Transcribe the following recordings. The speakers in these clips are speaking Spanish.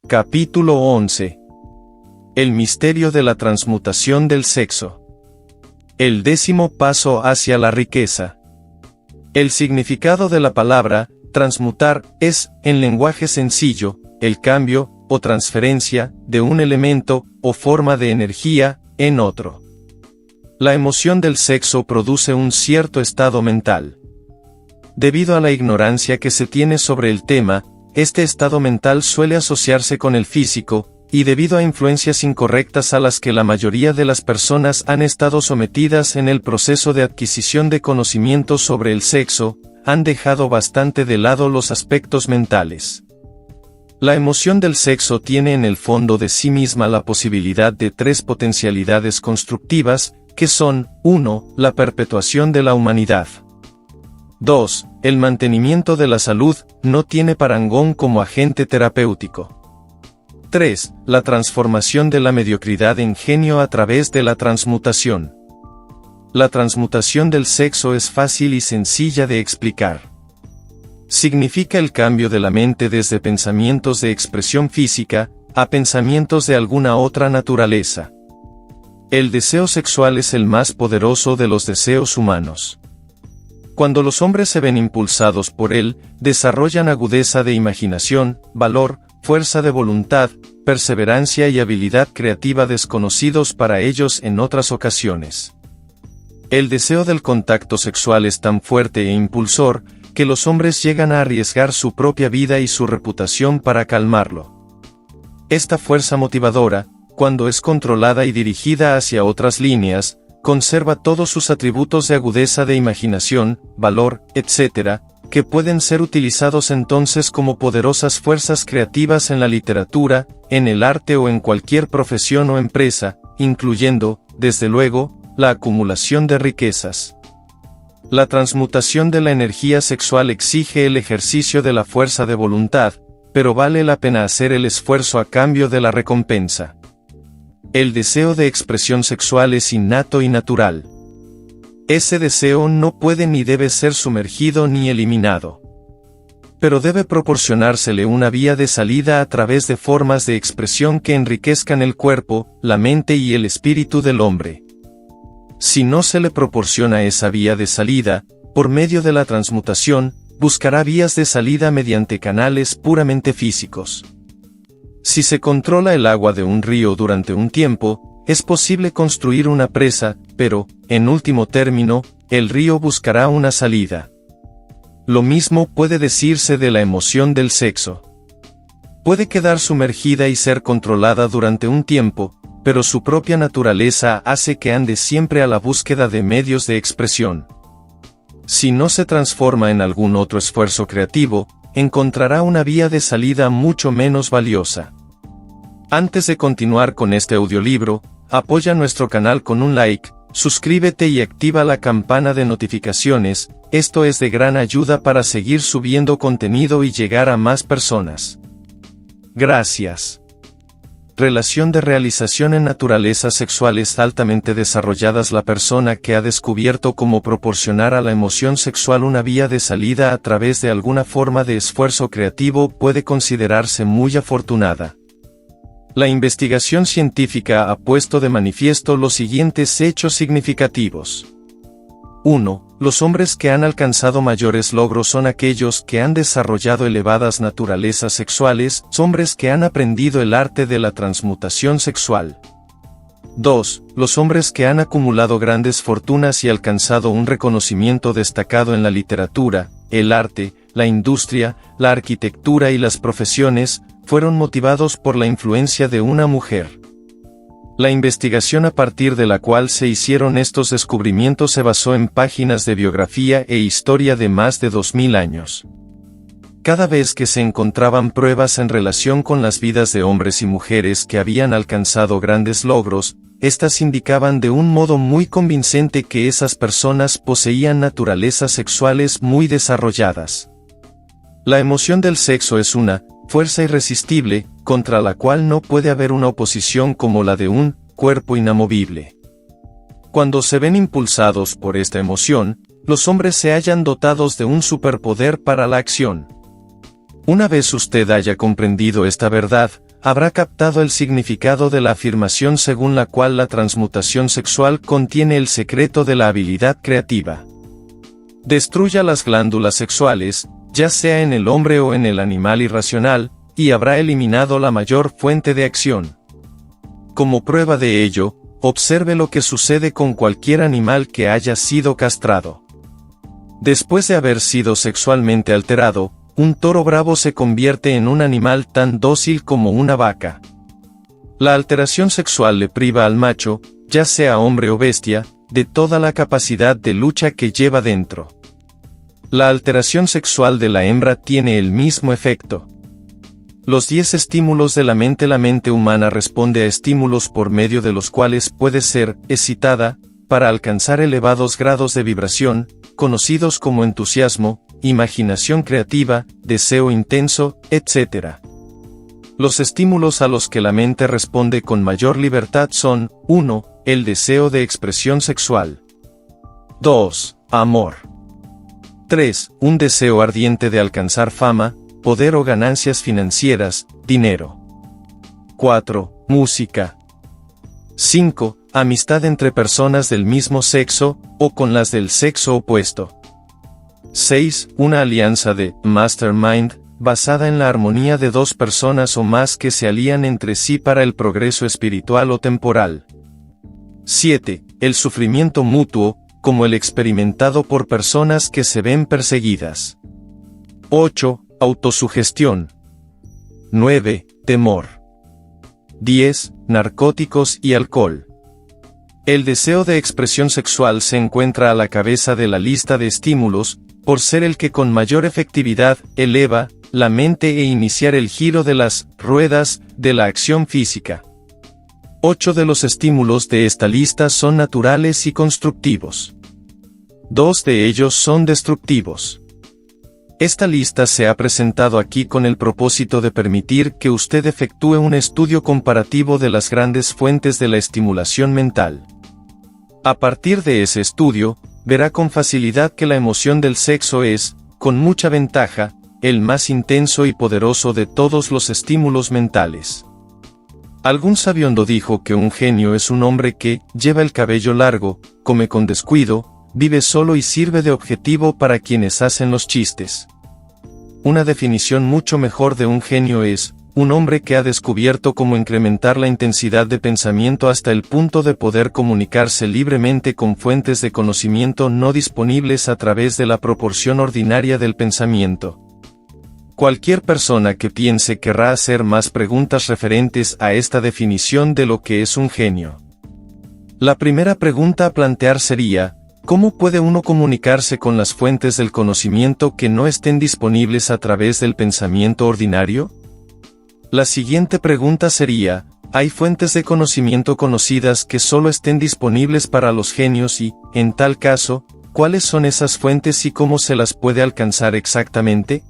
Capítulo 11. El misterio de la transmutación del sexo. El 10º paso hacia la riqueza. El significado de la palabra transmutar es, en lenguaje sencillo, el cambio o transferencia de un elemento o forma de energía en otro. La emoción del sexo produce un cierto estado mental. Debido a la ignorancia que se tiene sobre el tema, este estado mental suele asociarse con el físico, y debido a influencias incorrectas a las que la mayoría de las personas han estado sometidas en el proceso de adquisición de conocimientos sobre el sexo, han dejado bastante de lado los aspectos mentales. La emoción del sexo tiene en el fondo de sí misma la posibilidad de 3 potencialidades constructivas, que son, 1, la perpetuación de la humanidad. 2. El mantenimiento de la salud no tiene parangón como agente terapéutico. 3. La transformación de la mediocridad en genio a través de la transmutación. La transmutación del sexo es fácil y sencilla de explicar. Significa el cambio de la mente desde pensamientos de expresión física, a pensamientos de alguna otra naturaleza. El deseo sexual es el más poderoso de los deseos humanos. Cuando los hombres se ven impulsados por él, desarrollan agudeza de imaginación, valor, fuerza de voluntad, perseverancia y habilidad creativa desconocidos para ellos en otras ocasiones. El deseo del contacto sexual es tan fuerte e impulsor, que los hombres llegan a arriesgar su propia vida y su reputación para calmarlo. Esta fuerza motivadora, cuando es controlada y dirigida hacia otras líneas, conserva todos sus atributos de agudeza de imaginación, valor, etc., que pueden ser utilizados entonces como poderosas fuerzas creativas en la literatura, en el arte o en cualquier profesión o empresa, incluyendo, desde luego, la acumulación de riquezas. La transmutación de la energía sexual exige el ejercicio de la fuerza de voluntad, pero vale la pena hacer el esfuerzo a cambio de la recompensa. El deseo de expresión sexual es innato y natural. Ese deseo no puede ni debe ser sumergido ni eliminado. Pero debe proporcionársele una vía de salida a través de formas de expresión que enriquezcan el cuerpo, la mente y el espíritu del hombre. Si no se le proporciona esa vía de salida, por medio de la transmutación, buscará vías de salida mediante canales puramente físicos. Si se controla el agua de un río durante un tiempo, es posible construir una presa, pero, en último término, el río buscará una salida. Lo mismo puede decirse de la emoción del sexo. Puede quedar sumergida y ser controlada durante un tiempo, pero su propia naturaleza hace que ande siempre a la búsqueda de medios de expresión. Si no se transforma en algún otro esfuerzo creativo, encontrará una vía de salida mucho menos valiosa. Antes de continuar con este audiolibro, apoya nuestro canal con un like, suscríbete y activa la campana de notificaciones, esto es de gran ayuda para seguir subiendo contenido y llegar a más personas. Gracias. Relación de realización en naturalezas sexuales altamente desarrolladas. La persona que ha descubierto cómo proporcionar a la emoción sexual una vía de salida a través de alguna forma de esfuerzo creativo puede considerarse muy afortunada. La investigación científica ha puesto de manifiesto los siguientes hechos significativos. 1. Los hombres que han alcanzado mayores logros son aquellos que han desarrollado elevadas naturalezas sexuales, hombres que han aprendido el arte de la transmutación sexual. 2. Los hombres que han acumulado grandes fortunas y alcanzado un reconocimiento destacado en la literatura, el arte, la industria, la arquitectura y las profesiones, fueron motivados por la influencia de una mujer. La investigación a partir de la cual se hicieron estos descubrimientos se basó en páginas de biografía e historia de más de 2000 años. Cada vez que se encontraban pruebas en relación con las vidas de hombres y mujeres que habían alcanzado grandes logros, estas indicaban de un modo muy convincente que esas personas poseían naturalezas sexuales muy desarrolladas. La emoción del sexo es una fuerza irresistible, contra la cual no puede haber una oposición como la de un cuerpo inamovible. Cuando se ven impulsados por esta emoción, los hombres se hallan dotados de un superpoder para la acción. Una vez usted haya comprendido esta verdad, habrá captado el significado de la afirmación según la cual la transmutación sexual contiene el secreto de la habilidad creativa. Destruya las glándulas sexuales, ya sea en el hombre o en el animal irracional, y habrá eliminado la mayor fuente de acción. Como prueba de ello, observe lo que sucede con cualquier animal que haya sido castrado. Después de haber sido sexualmente alterado, un toro bravo se convierte en un animal tan dócil como una vaca. La alteración sexual le priva al macho, ya sea hombre o bestia, de toda la capacidad de lucha que lleva dentro. La alteración sexual de la hembra tiene el mismo efecto. Los 10 estímulos de la mente humana responde a estímulos por medio de los cuales puede ser excitada, para alcanzar elevados grados de vibración, conocidos como entusiasmo, imaginación creativa, deseo intenso, etc. Los estímulos a los que la mente responde con mayor libertad son: 1. El deseo de expresión sexual. 2. Amor. 3. Un deseo ardiente de alcanzar fama, poder o ganancias financieras, dinero. 4. Música. 5. Amistad entre personas del mismo sexo, o con las del sexo opuesto. 6. Una alianza de mastermind, basada en la armonía de dos personas o más que se alían entre sí para el progreso espiritual o temporal. 7. El sufrimiento mutuo, como el experimentado por personas que se ven perseguidas. 8. Autosugestión. 9. Temor. 10. Narcóticos y alcohol. El deseo de expresión sexual se encuentra a la cabeza de la lista de estímulos, por ser el que con mayor efectividad eleva la mente e iniciar el giro de las ruedas de la acción física. 8 de los estímulos de esta lista son naturales y constructivos. 2 de ellos son destructivos. Esta lista se ha presentado aquí con el propósito de permitir que usted efectúe un estudio comparativo de las grandes fuentes de la estimulación mental. A partir de ese estudio, verá con facilidad que la emoción del sexo es, con mucha ventaja, el más intenso y poderoso de todos los estímulos mentales. Algún sabiondo dijo que un genio es un hombre que lleva el cabello largo, come con descuido, vive solo y sirve de objetivo para quienes hacen los chistes. Una definición mucho mejor de un genio es un hombre que ha descubierto cómo incrementar la intensidad de pensamiento hasta el punto de poder comunicarse libremente con fuentes de conocimiento no disponibles a través de la proporción ordinaria del pensamiento. Cualquier persona que piense querrá hacer más preguntas referentes a esta definición de lo que es un genio. La primera pregunta a plantear sería: ¿cómo puede uno comunicarse con las fuentes del conocimiento que no estén disponibles a través del pensamiento ordinario? La siguiente pregunta sería: ¿hay fuentes de conocimiento conocidas que solo estén disponibles para los genios y, en tal caso, cuáles son esas fuentes y cómo se las puede alcanzar exactamente?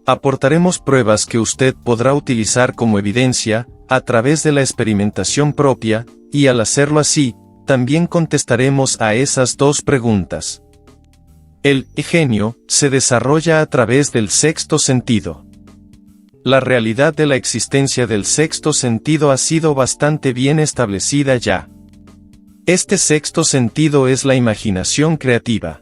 Aportaremos pruebas que usted podrá utilizar como evidencia, a través de la experimentación propia, y al hacerlo así, también contestaremos a esas dos preguntas. El genio se desarrolla a través del sexto sentido. La realidad de la existencia del sexto sentido ha sido bastante bien establecida ya. Este sexto sentido es la imaginación creativa.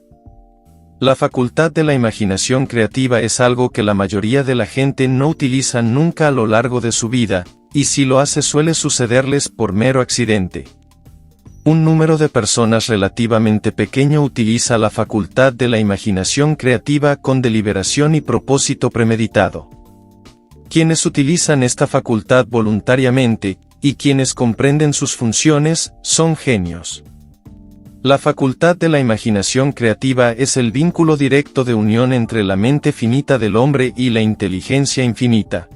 La facultad de la imaginación creativa es algo que la mayoría de la gente no utiliza nunca a lo largo de su vida, y si lo hace suele sucederles por mero accidente. Un número de personas relativamente pequeño utiliza la facultad de la imaginación creativa con deliberación y propósito premeditado. Quienes utilizan esta facultad voluntariamente, y quienes comprenden sus funciones, son genios. La facultad de la imaginación creativa es el vínculo directo de unión entre la mente finita del hombre y la inteligencia infinita.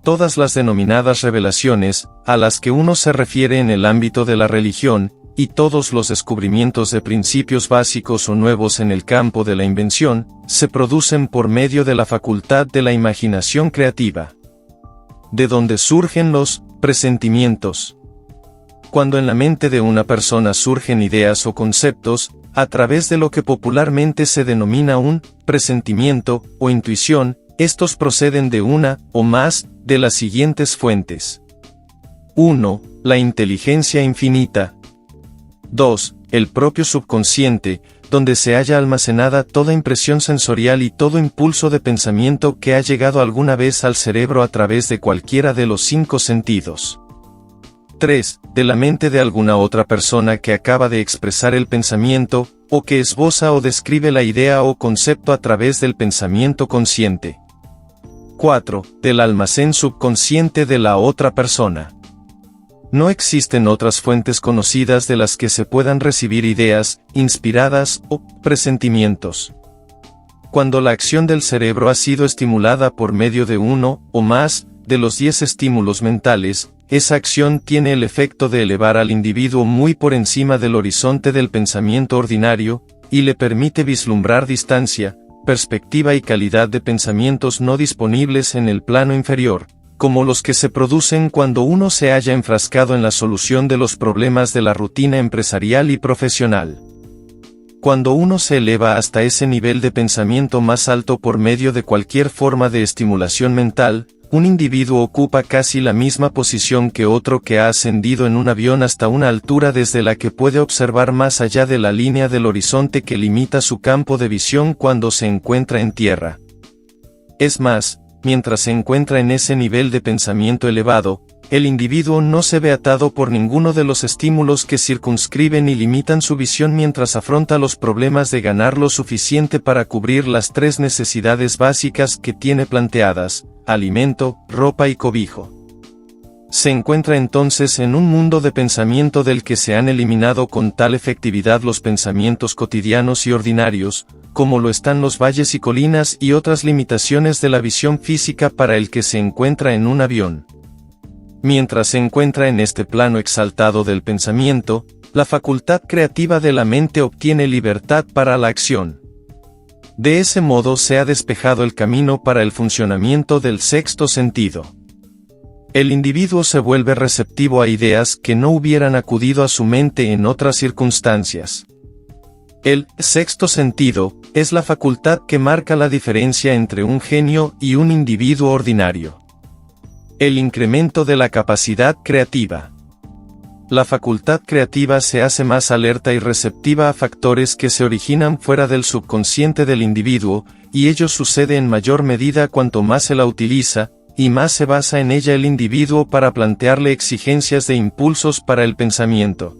Todas las denominadas revelaciones, a las que uno se refiere en el ámbito de la religión, y todos los descubrimientos de principios básicos o nuevos en el campo de la invención, se producen por medio de la facultad de la imaginación creativa. De donde surgen los presentimientos. Cuando en la mente de una persona surgen ideas o conceptos, a través de lo que popularmente se denomina un presentimiento o intuición, Estos proceden de una, o más, de las siguientes fuentes. 1. La inteligencia infinita. 2. El propio subconsciente, donde se halla almacenada toda impresión sensorial y todo impulso de pensamiento que ha llegado alguna vez al cerebro a través de cualquiera de los 5 sentidos. 3. De la mente de alguna otra persona que acaba de expresar el pensamiento, o que esboza o describe la idea o concepto a través del pensamiento consciente. 4. Del almacén subconsciente de la otra persona. No existen otras fuentes conocidas de las que se puedan recibir ideas, inspiradas, o presentimientos. Cuando la acción del cerebro ha sido estimulada por medio de uno, o más, de los 10 estímulos mentales, esa acción tiene el efecto de elevar al individuo muy por encima del horizonte del pensamiento ordinario, y le permite vislumbrar distancia, perspectiva y calidad de pensamientos no disponibles en el plano inferior, como los que se producen cuando uno se halla enfrascado en la solución de los problemas de la rutina empresarial y profesional. Cuando uno se eleva hasta ese nivel de pensamiento más alto por medio de cualquier forma de estimulación mental, un individuo ocupa casi la misma posición que otro que ha ascendido en un avión hasta una altura desde la que puede observar más allá de la línea del horizonte que limita su campo de visión cuando se encuentra en tierra. Es más, mientras se encuentra en ese nivel de pensamiento elevado, el individuo no se ve atado por ninguno de los estímulos que circunscriben y limitan su visión mientras afronta los problemas de ganar lo suficiente para cubrir las 3 necesidades básicas que tiene planteadas: alimento, ropa y cobijo. Se encuentra entonces en un mundo de pensamiento del que se han eliminado con tal efectividad los pensamientos cotidianos y ordinarios, como lo están los valles y colinas y otras limitaciones de la visión física para el que se encuentra en un avión. Mientras se encuentra en este plano exaltado del pensamiento, la facultad creativa de la mente obtiene libertad para la acción. De ese modo se ha despejado el camino para el funcionamiento del sexto sentido. El individuo se vuelve receptivo a ideas que no hubieran acudido a su mente en otras circunstancias. El sexto sentido es la facultad que marca la diferencia entre un genio y un individuo ordinario. El incremento de la capacidad creativa. La facultad creativa se hace más alerta y receptiva a factores que se originan fuera del subconsciente del individuo, y ello sucede en mayor medida cuanto más se la utiliza, y más se basa en ella el individuo para plantearle exigencias de impulsos para el pensamiento.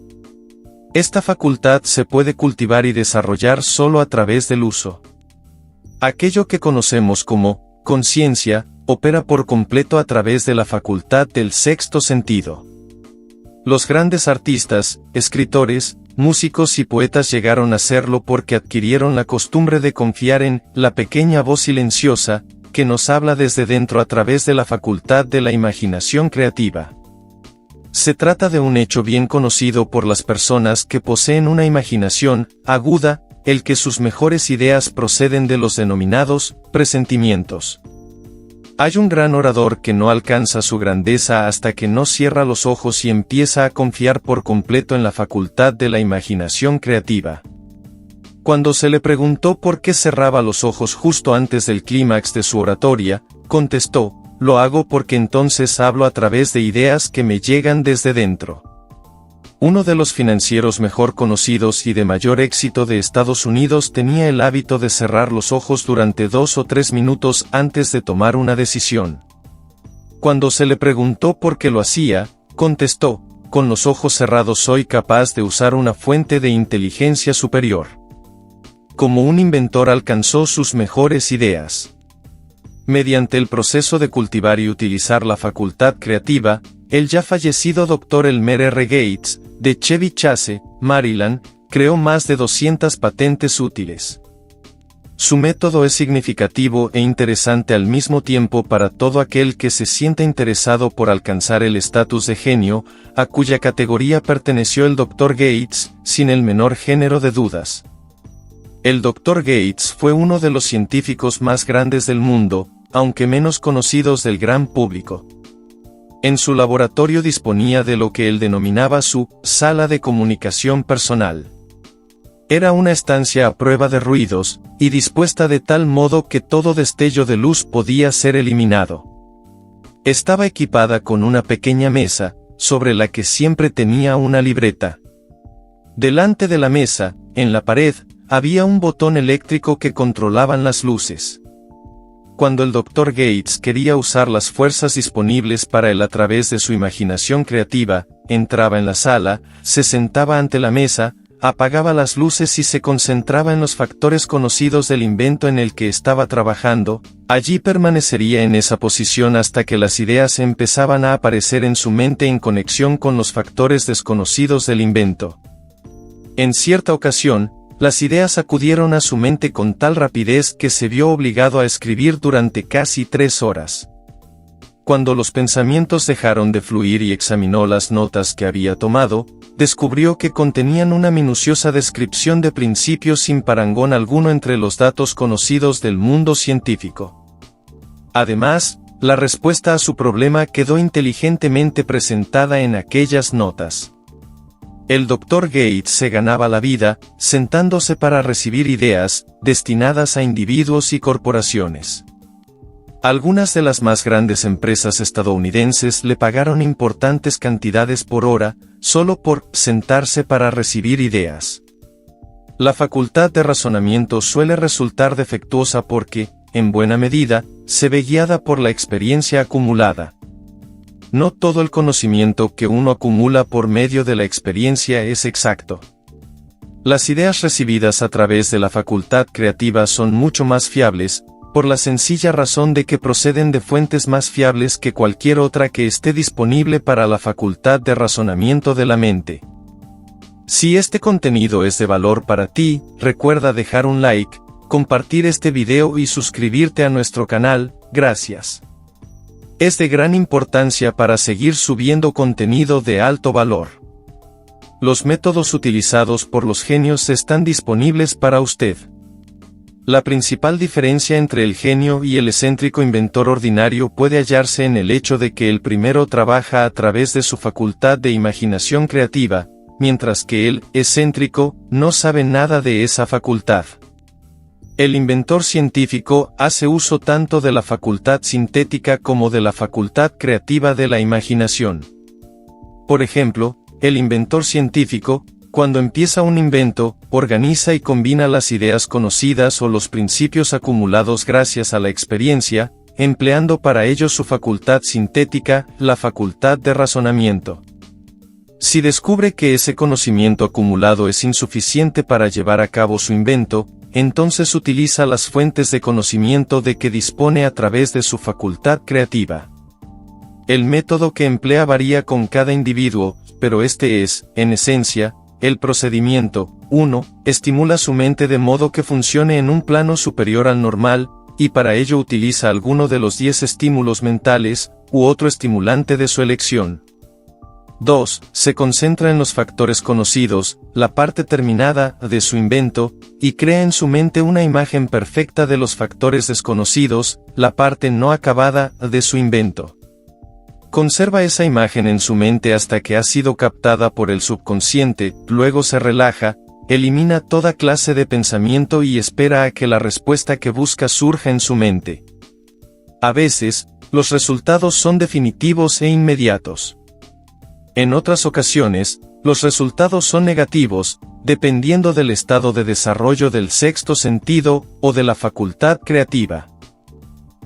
Esta facultad se puede cultivar y desarrollar solo a través del uso. Aquello que conocemos como conciencia opera por completo a través de la facultad del sexto sentido. Los grandes artistas, escritores, músicos y poetas llegaron a serlo porque adquirieron la costumbre de confiar en la pequeña voz silenciosa, que nos habla desde dentro a través de la facultad de la imaginación creativa. Se trata de un hecho bien conocido por las personas que poseen una imaginación aguda, el que sus mejores ideas proceden de los denominados presentimientos. Hay un gran orador que no alcanza su grandeza hasta que no cierra los ojos y empieza a confiar por completo en la facultad de la imaginación creativa. Cuando se le preguntó por qué cerraba los ojos justo antes del clímax de su oratoria, contestó: lo hago porque entonces hablo a través de ideas que me llegan desde dentro. Uno de los financieros mejor conocidos y de mayor éxito de Estados Unidos tenía el hábito de cerrar los ojos durante 2 o 3 minutos antes de tomar una decisión. Cuando se le preguntó por qué lo hacía, contestó: con los ojos cerrados soy capaz de usar una fuente de inteligencia superior. Como un inventor alcanzó sus mejores ideas. Mediante el proceso de cultivar y utilizar la facultad creativa, el ya fallecido Dr. Elmer R. Gates, de Chevy Chase, Maryland, creó más de 200 patentes útiles. Su método es significativo e interesante al mismo tiempo para todo aquel que se sienta interesado por alcanzar el estatus de genio, a cuya categoría perteneció el Dr. Gates, sin el menor género de dudas. El Dr. Gates fue uno de los científicos más grandes del mundo, aunque menos conocidos del gran público. En su laboratorio disponía de lo que él denominaba su sala de comunicación personal. Era una estancia a prueba de ruidos, y dispuesta de tal modo que todo destello de luz podía ser eliminado. Estaba equipada con una pequeña mesa, sobre la que siempre tenía una libreta. Delante de la mesa, en la pared, había un botón eléctrico que controlaban las luces. Cuando el Dr. Gates quería usar las fuerzas disponibles para él a través de su imaginación creativa, entraba en la sala, se sentaba ante la mesa, apagaba las luces y se concentraba en los factores conocidos del invento en el que estaba trabajando. Allí permanecería en esa posición hasta que las ideas empezaban a aparecer en su mente en conexión con los factores desconocidos del invento. En cierta ocasión, las ideas acudieron a su mente con tal rapidez que se vio obligado a escribir durante casi 3 horas. Cuando los pensamientos dejaron de fluir y examinó las notas que había tomado, descubrió que contenían una minuciosa descripción de principios sin parangón alguno entre los datos conocidos del mundo científico. Además, la respuesta a su problema quedó inteligentemente presentada en aquellas notas. El Dr. Gates se ganaba la vida, sentándose para recibir ideas, destinadas a individuos y corporaciones. Algunas de las más grandes empresas estadounidenses le pagaron importantes cantidades por hora, solo por sentarse para recibir ideas. La facultad de razonamiento suele resultar defectuosa porque, en buena medida, se ve guiada por la experiencia acumulada. No todo el conocimiento que uno acumula por medio de la experiencia es exacto. Las ideas recibidas a través de la facultad creativa son mucho más fiables, por la sencilla razón de que proceden de fuentes más fiables que cualquier otra que esté disponible para la facultad de razonamiento de la mente. Si este contenido es de valor para ti, recuerda dejar un like, compartir este video y suscribirte a nuestro canal. Gracias. Es de gran importancia para seguir subiendo contenido de alto valor. Los métodos utilizados por los genios están disponibles para usted. La principal diferencia entre el genio y el excéntrico inventor ordinario puede hallarse en el hecho de que el primero trabaja a través de su facultad de imaginación creativa, mientras que el excéntrico no sabe nada de esa facultad. El inventor científico hace uso tanto de la facultad sintética como de la facultad creativa de la imaginación. Por ejemplo, el inventor científico, cuando empieza un invento, organiza y combina las ideas conocidas o los principios acumulados gracias a la experiencia, empleando para ello su facultad sintética, la facultad de razonamiento. Si descubre que ese conocimiento acumulado es insuficiente para llevar a cabo su invento, entonces utiliza las fuentes de conocimiento de que dispone a través de su facultad creativa. El método que emplea varía con cada individuo, pero este es, en esencia, el procedimiento. 1. Estimula su mente de modo que funcione en un plano superior al normal, y para ello utiliza alguno de los 10 estímulos mentales, u otro estimulante de su elección. 2. Se concentra en los factores conocidos, la parte terminada de su invento, y crea en su mente una imagen perfecta de los factores desconocidos, la parte no acabada de su invento. Conserva esa imagen en su mente hasta que ha sido captada por el subconsciente, luego se relaja, elimina toda clase de pensamiento y espera a que la respuesta que busca surja en su mente. A veces, los resultados son definitivos e inmediatos. En otras ocasiones, los resultados son negativos, dependiendo del estado de desarrollo del sexto sentido, o de la facultad creativa.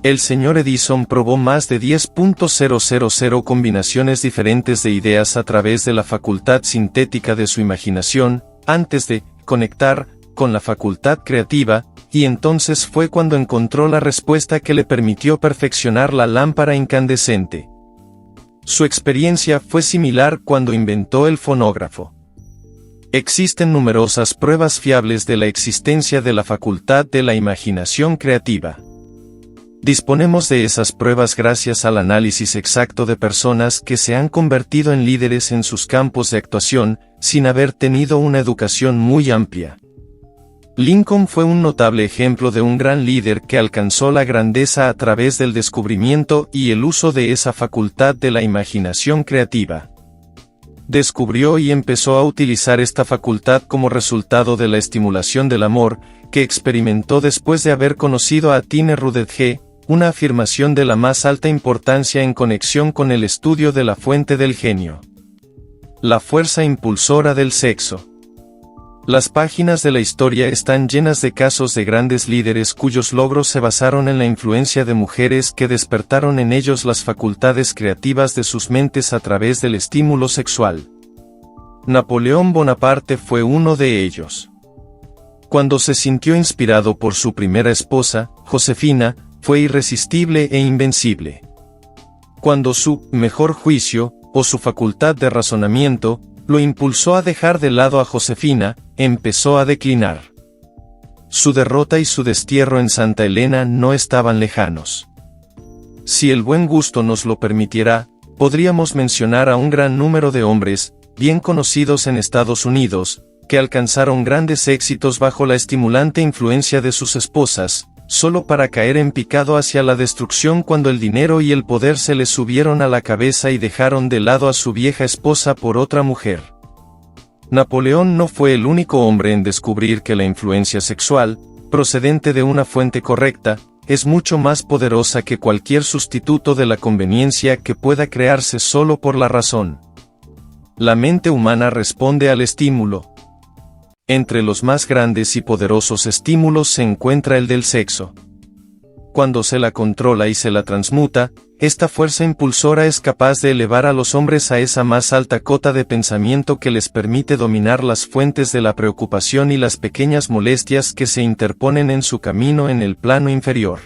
El señor Edison probó más de 10.000 combinaciones diferentes de ideas a través de la facultad sintética de su imaginación, antes de conectar con la facultad creativa, y entonces fue cuando encontró la respuesta que le permitió perfeccionar la lámpara incandescente. Su experiencia fue similar cuando inventó el fonógrafo. Existen numerosas pruebas fiables de la existencia de la facultad de la imaginación creativa. Disponemos de esas pruebas gracias al análisis exacto de personas que se han convertido en líderes en sus campos de actuación, sin haber tenido una educación muy amplia. Lincoln fue un notable ejemplo de un gran líder que alcanzó la grandeza a través del descubrimiento y el uso de esa facultad de la imaginación creativa. descubrió y empezó a utilizar esta facultad como resultado de la estimulación del amor, que experimentó después de haber conocido a Tine Rudetge, una afirmación de la más alta importancia en conexión con el estudio de la fuente del genio. La fuerza impulsora del sexo. Las páginas de la historia están llenas de casos de grandes líderes cuyos logros se basaron en la influencia de mujeres que despertaron en ellos las facultades creativas de sus mentes a través del estímulo sexual. Napoleón Bonaparte fue uno de ellos. Cuando se sintió inspirado por su primera esposa, Josefina, fue irresistible e invencible. Cuando su mejor juicio, o su facultad de razonamiento, lo impulsó a dejar de lado a Josefina, empezó a declinar. Su derrota y su destierro en Santa Elena no estaban lejanos. Si el buen gusto nos lo permitiera, podríamos mencionar a un gran número de hombres, bien conocidos en Estados Unidos, que alcanzaron grandes éxitos bajo la estimulante influencia de sus esposas, solo para caer en picado hacia la destrucción cuando el dinero y el poder se les subieron a la cabeza y dejaron de lado a su vieja esposa por otra mujer. Napoleón no fue el único hombre en descubrir que la influencia sexual, procedente de una fuente correcta, es mucho más poderosa que cualquier sustituto de la conveniencia que pueda crearse solo por la razón. La mente humana responde al estímulo. Entre los más grandes y poderosos estímulos se encuentra el del sexo. Cuando se la controla y se la transmuta, esta fuerza impulsora es capaz de elevar a los hombres a esa más alta cota de pensamiento que les permite dominar las fuentes de la preocupación y las pequeñas molestias que se interponen en su camino en el plano inferior.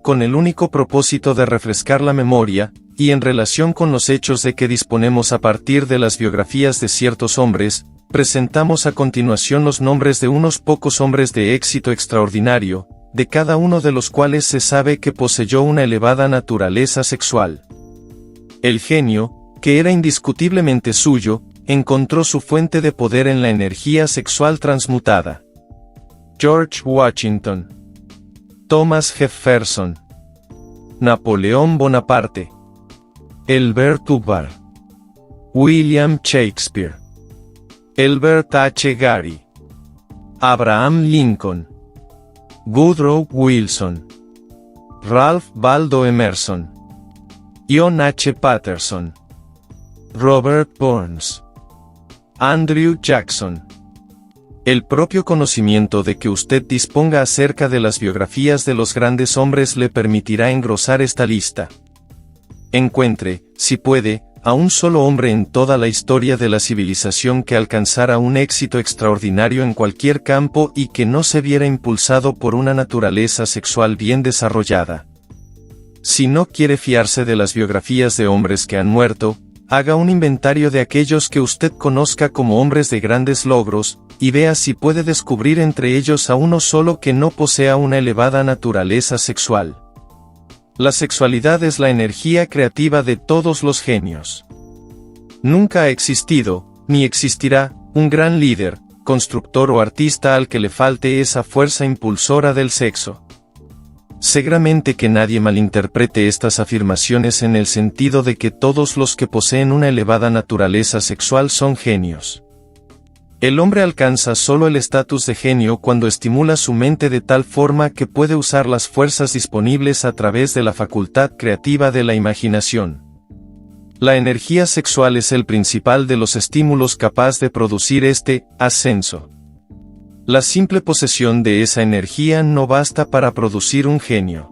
Con el único propósito de refrescar la memoria, y en relación con los hechos de que disponemos a partir de las biografías de ciertos hombres, presentamos a continuación los nombres de unos pocos hombres de éxito extraordinario, de cada uno de los cuales se sabe que poseyó una elevada naturaleza sexual. El genio, que era indiscutiblemente suyo, encontró su fuente de poder en la energía sexual transmutada. George Washington, Thomas Jefferson, Napoleón Bonaparte, Albert Hubbard, William Shakespeare, Albert H. Gary, Abraham Lincoln, Woodrow Wilson, Ralph Waldo Emerson, John H. Patterson, Robert Burns, Andrew Jackson. El propio conocimiento de que usted disponga acerca de las biografías de los grandes hombres le permitirá engrosar esta lista. Encuentre, si puede, a un solo hombre en toda la historia de la civilización que alcanzara un éxito extraordinario en cualquier campo y que no se viera impulsado por una naturaleza sexual bien desarrollada. Si no quiere fiarse de las biografías de hombres que han muerto, haga un inventario de aquellos que usted conozca como hombres de grandes logros, y vea si puede descubrir entre ellos a uno solo que no posea una elevada naturaleza sexual. La sexualidad es la energía creativa de todos los genios. Nunca ha existido, ni existirá, un gran líder, constructor o artista al que le falte esa fuerza impulsora del sexo. Seguramente que nadie malinterprete estas afirmaciones en el sentido de que todos los que poseen una elevada naturaleza sexual son genios. El hombre alcanza solo el estatus de genio cuando estimula su mente de tal forma que puede usar las fuerzas disponibles a través de la facultad creativa de la imaginación. La energía sexual es el principal de los estímulos capaz de producir este ascenso. La simple posesión de esa energía no basta para producir un genio.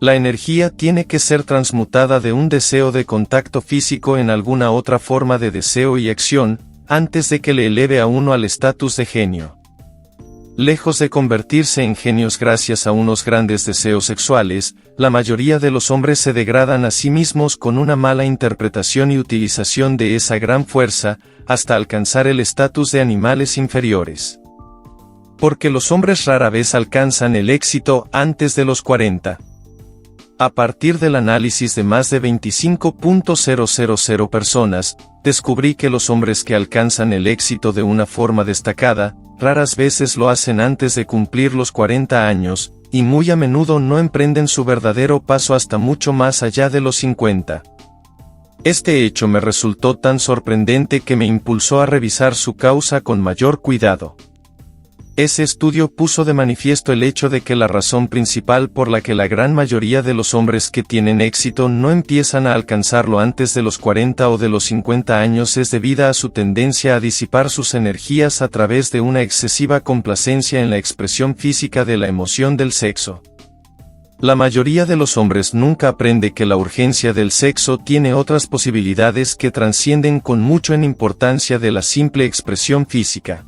La energía tiene que ser transmutada de un deseo de contacto físico en alguna otra forma de deseo y acción, antes de que le eleve a uno al estatus de genio. Lejos de convertirse en genios gracias a unos grandes deseos sexuales, la mayoría de los hombres se degradan a sí mismos con una mala interpretación y utilización de esa gran fuerza, hasta alcanzar el estatus de animales inferiores. Porque los hombres rara vez alcanzan el éxito antes de los 40. A partir del análisis de más de 25.000 personas, descubrí que los hombres que alcanzan el éxito de una forma destacada, raras veces lo hacen antes de cumplir los 40 años, y muy a menudo no emprenden su verdadero paso hasta mucho más allá de los 50. Este hecho me resultó tan sorprendente que me impulsó a revisar su causa con mayor cuidado. Ese estudio puso de manifiesto el hecho de que la razón principal por la que la gran mayoría de los hombres que tienen éxito no empiezan a alcanzarlo antes de los 40 o de los 50 años es debida a su tendencia a disipar sus energías a través de una excesiva complacencia en la expresión física de la emoción del sexo. La mayoría de los hombres nunca aprende que la urgencia del sexo tiene otras posibilidades que trascienden con mucho en importancia de la simple expresión física.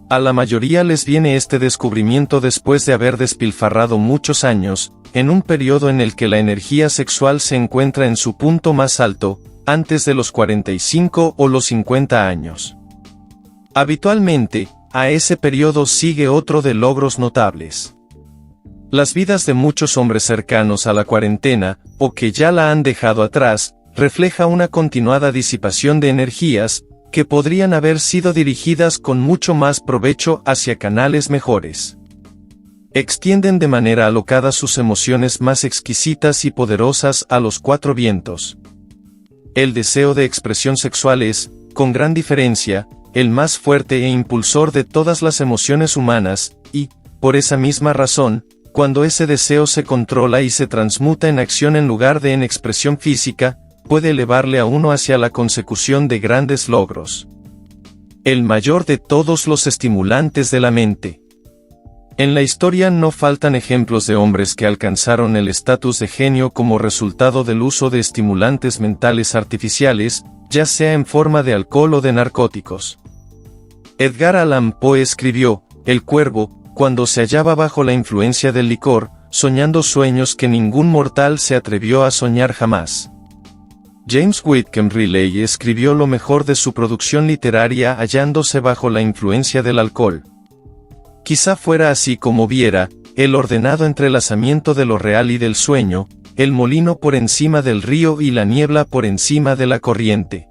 A la mayoría les viene este descubrimiento después de haber despilfarrado muchos años, en un periodo en el que la energía sexual se encuentra en su punto más alto, antes de los 45 o los 50 años. Habitualmente, a ese periodo sigue otro de logros notables. Las vidas de muchos hombres cercanos a la cuarentena, o que ya la han dejado atrás, refleja una continuada disipación de energías, que podrían haber sido dirigidas con mucho más provecho hacia canales mejores. Extienden de manera alocada sus emociones más exquisitas y poderosas a los cuatro vientos. El deseo de expresión sexual es, con gran diferencia, el más fuerte e impulsor de todas las emociones humanas, y, por esa misma razón, cuando ese deseo se controla y se transmuta en acción en lugar de en expresión física, puede elevarle a uno hacia la consecución de grandes logros. El mayor de todos los estimulantes de la mente. En la historia no faltan ejemplos de hombres que alcanzaron el estatus de genio como resultado del uso de estimulantes mentales artificiales, ya sea en forma de alcohol o de narcóticos. Edgar Allan Poe escribió, El Cuervo, cuando se hallaba bajo la influencia del licor, soñando sueños que ningún mortal se atrevió a soñar jamás. James Whitcomb Riley escribió lo mejor de su producción literaria hallándose bajo la influencia del alcohol. Quizá fuera así como viera, el ordenado entrelazamiento de lo real y del sueño, el molino por encima del río y la niebla por encima de la corriente.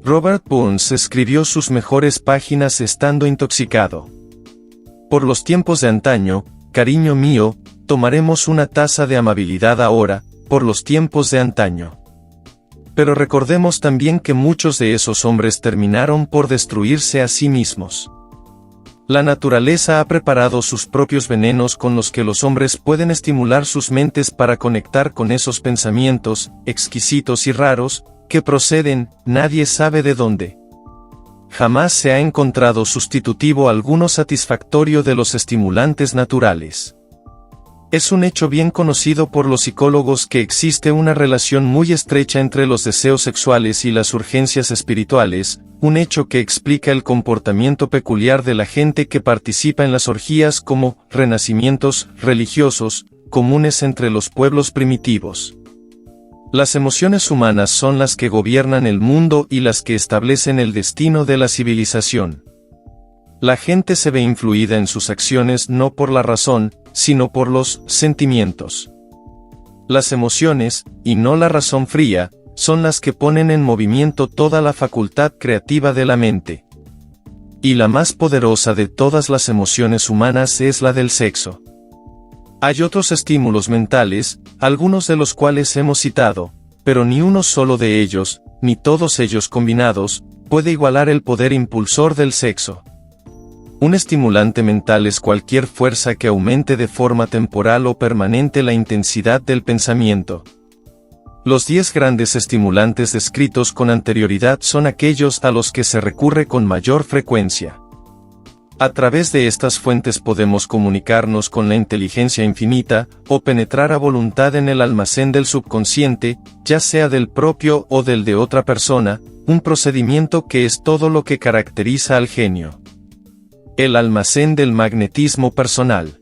Robert Burns escribió sus mejores páginas estando intoxicado. Por los tiempos de antaño, cariño mío, tomaremos una taza de amabilidad ahora, por los tiempos de antaño. Pero recordemos también que muchos de esos hombres terminaron por destruirse a sí mismos. La naturaleza ha preparado sus propios venenos con los que los hombres pueden estimular sus mentes para conectar con esos pensamientos, exquisitos y raros, que proceden, nadie sabe de dónde. Jamás se ha encontrado sustitutivo alguno satisfactorio de los estimulantes naturales. Es un hecho bien conocido por los psicólogos que existe una relación muy estrecha entre los deseos sexuales y las urgencias espirituales, un hecho que explica el comportamiento peculiar de la gente que participa en las orgías como renacimientos religiosos, comunes entre los pueblos primitivos. Las emociones humanas son las que gobiernan el mundo y las que establecen el destino de la civilización. La gente se ve influida en sus acciones no por la razón, sino por los sentimientos. Las emociones, y no la razón fría, son las que ponen en movimiento toda la facultad creativa de la mente. Y la más poderosa de todas las emociones humanas es la del sexo. Hay otros estímulos mentales, algunos de los cuales hemos citado, pero ni uno solo de ellos, ni todos ellos combinados, puede igualar el poder impulsor del sexo. Un estimulante mental es cualquier fuerza que aumente de forma temporal o permanente la intensidad del pensamiento. Los 10 grandes estimulantes descritos con anterioridad son aquellos a los que se recurre con mayor frecuencia. A través de estas fuentes podemos comunicarnos con la inteligencia infinita, o penetrar a voluntad en el almacén del subconsciente, ya sea del propio o del de otra persona, un procedimiento que es todo lo que caracteriza al genio. El almacén del magnetismo personal.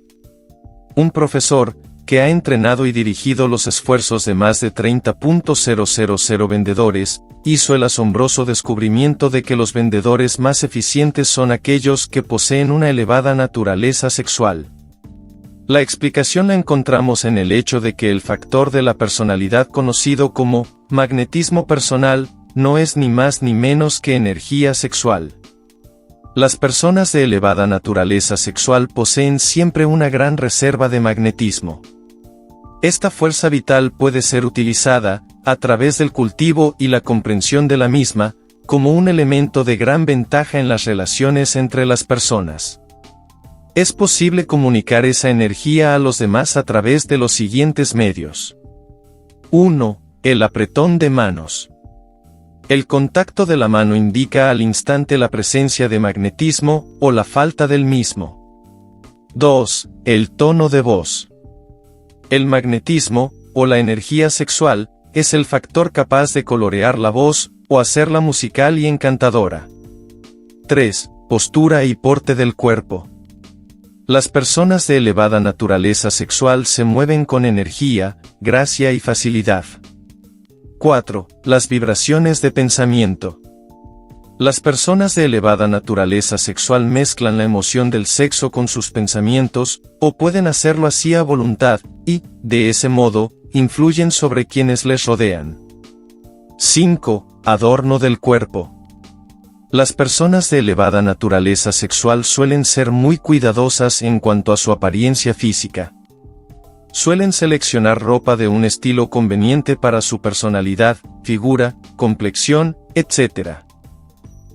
Un profesor, que ha entrenado y dirigido los esfuerzos de más de 30.000 vendedores, hizo el asombroso descubrimiento de que los vendedores más eficientes son aquellos que poseen una elevada naturaleza sexual. La explicación la encontramos en el hecho de que el factor de la personalidad conocido como magnetismo personal, no es ni más ni menos que energía sexual. Las personas de elevada naturaleza sexual poseen siempre una gran reserva de magnetismo. Esta fuerza vital puede ser utilizada, a través del cultivo y la comprensión de la misma, como un elemento de gran ventaja en las relaciones entre las personas. Es posible comunicar esa energía a los demás a través de los siguientes medios. 1. El apretón de manos. El contacto de la mano indica al instante la presencia de magnetismo, o la falta del mismo. 2. El tono de voz. El magnetismo, o la energía sexual, es el factor capaz de colorear la voz, o hacerla musical y encantadora. 3. Postura y porte del cuerpo. Las personas de elevada naturaleza sexual se mueven con energía, gracia y facilidad. 4. Las vibraciones de pensamiento. Las personas de elevada naturaleza sexual mezclan la emoción del sexo con sus pensamientos, o pueden hacerlo así a voluntad, y, de ese modo, influyen sobre quienes les rodean. 5. Adorno del cuerpo. Las personas de elevada naturaleza sexual suelen ser muy cuidadosas en cuanto a su apariencia física. Suelen seleccionar ropa de un estilo conveniente para su personalidad, figura, complexión, etc.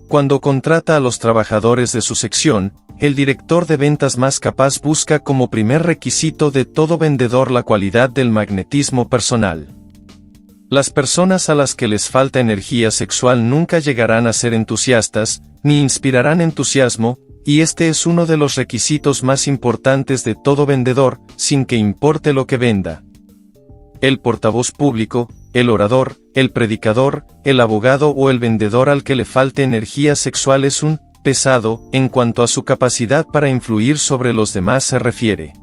Cuando contrata a los trabajadores de su sección, el director de ventas más capaz busca como primer requisito de todo vendedor la cualidad del magnetismo personal. Las personas a las que les falta energía sexual nunca llegarán a ser entusiastas, ni inspirarán entusiasmo, y este es uno de los requisitos más importantes de todo vendedor, sin que importe lo que venda. El portavoz público, el orador, el predicador, el abogado o el vendedor al que le falte energía sexual es un pesado, en cuanto a su capacidad para influir sobre los demás se refiere.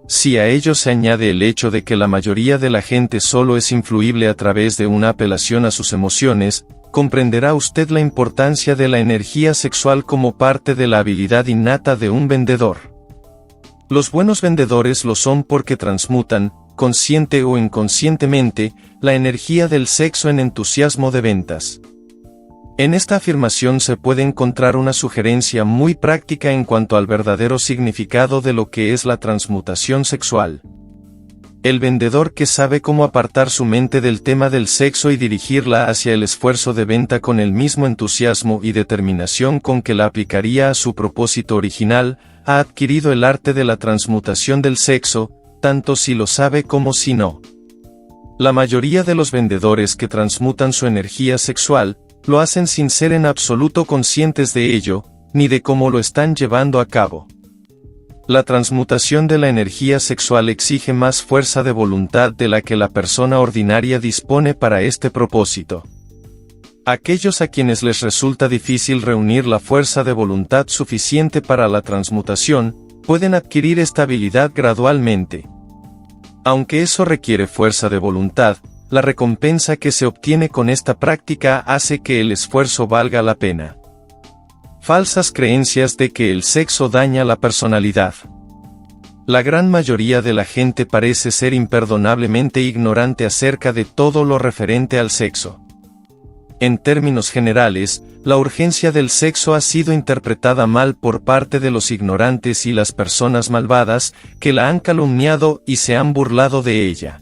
Si a ello se añade el hecho de que la mayoría de la gente solo es influible a través de una apelación a sus emociones, comprenderá usted la importancia de la energía sexual como parte de la habilidad innata de un vendedor. Los buenos vendedores lo son porque transmutan, consciente o inconscientemente, la energía del sexo en entusiasmo de ventas. En esta afirmación se puede encontrar una sugerencia muy práctica en cuanto al verdadero significado de lo que es la transmutación sexual. El vendedor que sabe cómo apartar su mente del tema del sexo y dirigirla hacia el esfuerzo de venta con el mismo entusiasmo y determinación con que la aplicaría a su propósito original, ha adquirido el arte de la transmutación del sexo, tanto si lo sabe como si no. La mayoría de los vendedores que transmutan su energía sexual, lo hacen sin ser en absoluto conscientes de ello, ni de cómo lo están llevando a cabo. La transmutación de la energía sexual exige más fuerza de voluntad de la que la persona ordinaria dispone para este propósito. Aquellos a quienes les resulta difícil reunir la fuerza de voluntad suficiente para la transmutación, pueden adquirir esta habilidad gradualmente. Aunque eso requiere fuerza de voluntad, la recompensa que se obtiene con esta práctica hace que el esfuerzo valga la pena. Falsas creencias de que el sexo daña la personalidad. La gran mayoría de la gente parece ser imperdonablemente ignorante acerca de todo lo referente al sexo. En términos generales, la urgencia del sexo ha sido interpretada mal por parte de los ignorantes y las personas malvadas, que la han calumniado y se han burlado de ella.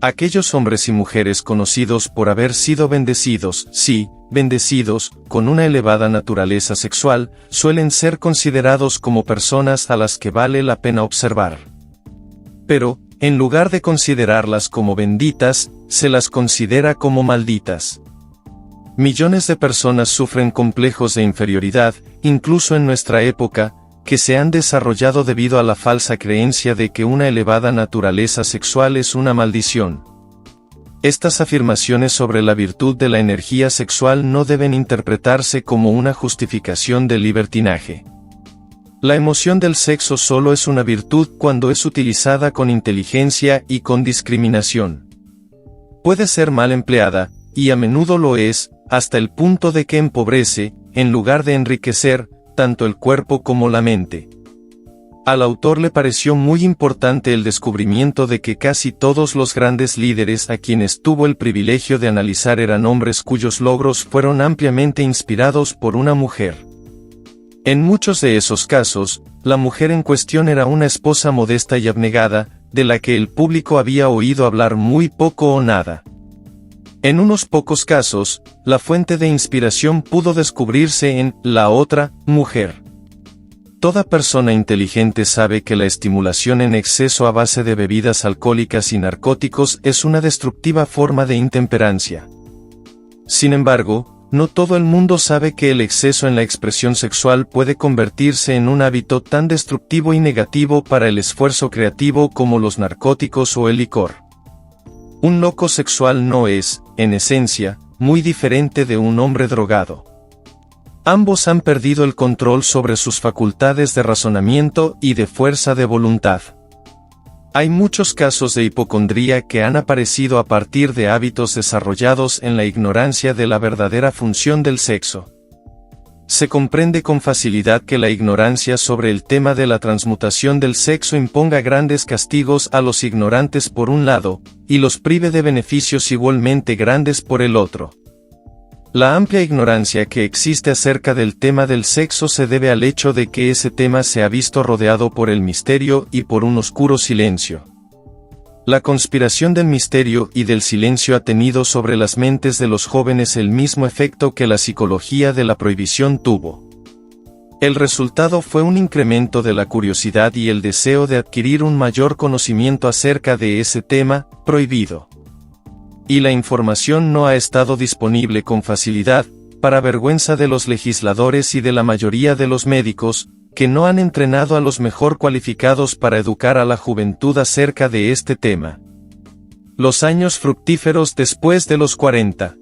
Aquellos hombres y mujeres conocidos por haber sido bendecidos, sí, bendecidos, con una elevada naturaleza sexual, suelen ser considerados como personas a las que vale la pena observar. Pero, en lugar de considerarlas como benditas, se las considera como malditas. Millones de personas sufren complejos de inferioridad, incluso en nuestra época, que se han desarrollado debido a la falsa creencia de que una elevada naturaleza sexual es una maldición. Estas afirmaciones sobre la virtud de la energía sexual no deben interpretarse como una justificación del libertinaje. La emoción del sexo solo es una virtud cuando es utilizada con inteligencia y con discriminación. Puede ser mal empleada, y a menudo lo es, hasta el punto de que empobrece, en lugar de enriquecer, tanto el cuerpo como la mente. Al autor le pareció muy importante el descubrimiento de que casi todos los grandes líderes a quienes tuvo el privilegio de analizar eran hombres cuyos logros fueron ampliamente inspirados por una mujer. En muchos de esos casos, la mujer en cuestión era una esposa modesta y abnegada, de la que el público había oído hablar muy poco o nada. En unos pocos casos, la fuente de inspiración pudo descubrirse en la otra mujer. Toda persona inteligente sabe que la estimulación en exceso a base de bebidas alcohólicas y narcóticos es una destructiva forma de intemperancia. Sin embargo, no todo el mundo sabe que el exceso en la expresión sexual puede convertirse en un hábito tan destructivo y negativo para el esfuerzo creativo como los narcóticos o el licor. Un loco sexual no es, en esencia, muy diferente de un hombre drogado. Ambos han perdido el control sobre sus facultades de razonamiento y de fuerza de voluntad. Hay muchos casos de hipocondría que han aparecido a partir de hábitos desarrollados en la ignorancia de la verdadera función del sexo. Se comprende con facilidad que la ignorancia sobre el tema de la transmutación del sexo imponga grandes castigos a los ignorantes por un lado, y los prive de beneficios igualmente grandes por el otro. La amplia ignorancia que existe acerca del tema del sexo se debe al hecho de que ese tema se ha visto rodeado por el misterio y por un oscuro silencio. La conspiración del misterio y del silencio ha tenido sobre las mentes de los jóvenes el mismo efecto que la psicología de la prohibición tuvo. El resultado fue un incremento de la curiosidad y el deseo de adquirir un mayor conocimiento acerca de ese tema prohibido. Y la información no ha estado disponible con facilidad, para vergüenza de los legisladores y de la mayoría de los médicos, que no han entrenado a los mejor cualificados para educar a la juventud acerca de este tema. Los años fructíferos después de los 40.